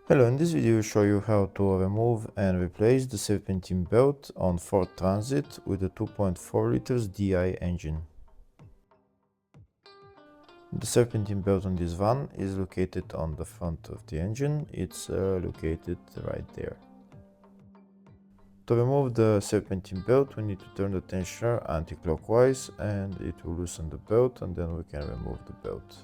Hello, in this video I will show you how to remove and replace the serpentine belt on Ford Transit with a 2.4 liters DI engine. The serpentine belt on this van is located on the front of the engine. It's located right there. To remove the serpentine belt, we need to turn the tensioner anti-clockwise and it will loosen the belt, and then we can remove the belt.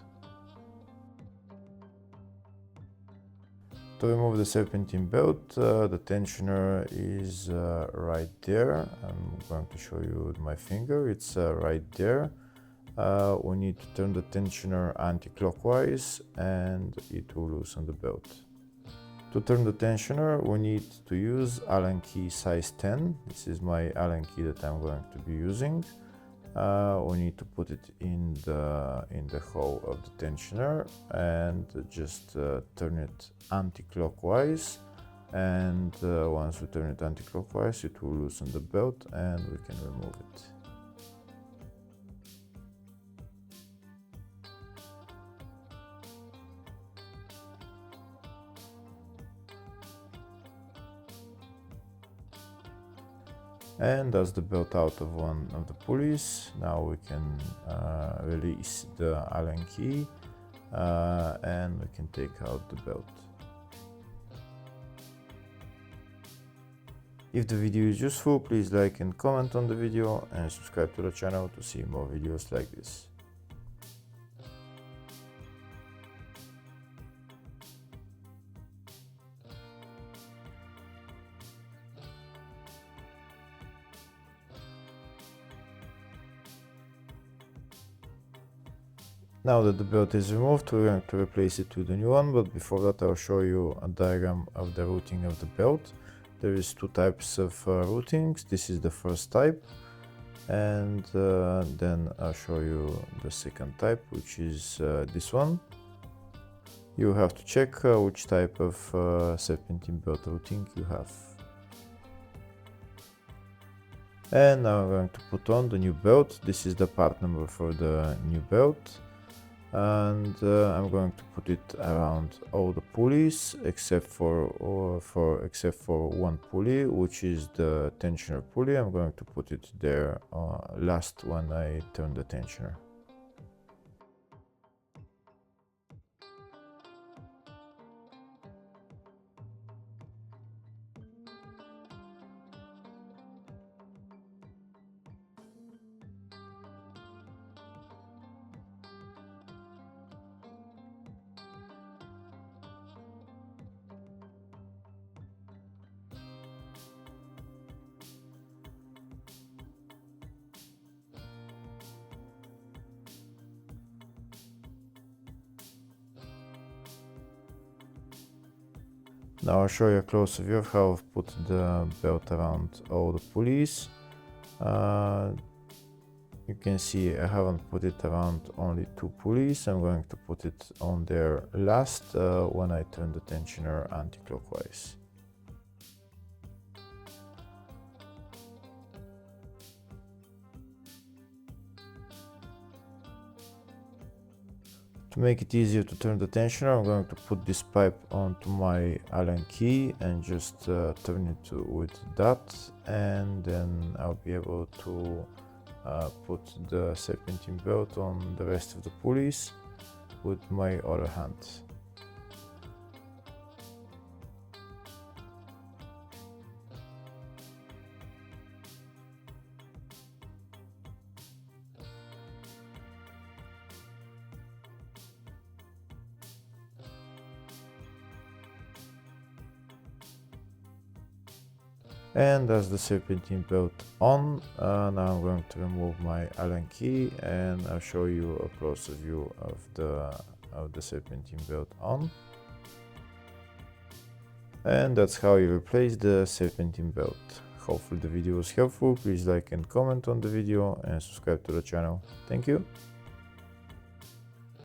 To remove the serpentine belt, the tensioner is right there. I'm going to show you with my finger. It's right there. We need to turn the tensioner anti-clockwise and it will loosen the belt. To turn the tensioner, we need to use Allen key size 10. This is my Allen key that I'm going to be using. We need to put it in the hole of the tensioner and just turn it anti-clockwise, and once we turn it anti-clockwise it will loosen the belt and we can remove it. And that's the belt out of one of the pulleys. Now we can release the Allen key and we can take out the belt. If the video is useful, please like and comment on the video and subscribe to the channel to see more videos like this. Now that the belt is removed, we're going to replace it with a new one, but before that I'll show you a diagram of the routing of the belt. There is two types of routings. This is the first type, and then I'll show you the second type, which is this one. You have to check which type of serpentine belt routing you have. And now I'm going to put on the new belt. This is the part number for the new belt. And I'm going to put it around all the pulleys except for one pulley, which is the tensioner pulley. I'm going to put it there last when I turn the tensioner. Now I'll show you a closer view of how I've put the belt around all the pulleys. You can see I haven't put it around only two pulleys. I'm going to put it on there last when I turn the tensioner anti-clockwise. To make it easier to turn the tensioner, I'm going to put this pipe onto my Allen key and just turn it with that, and then I'll be able to put the serpentine belt on the rest of the pulleys with my other hand. And that's the serpentine belt on. Now I'm going to remove my Allen key and I'll show you a closer view of the serpentine belt on. And that's how you replace the serpentine belt. Hopefully the video was helpful. Please like and comment on the video and subscribe to the channel. Thank you.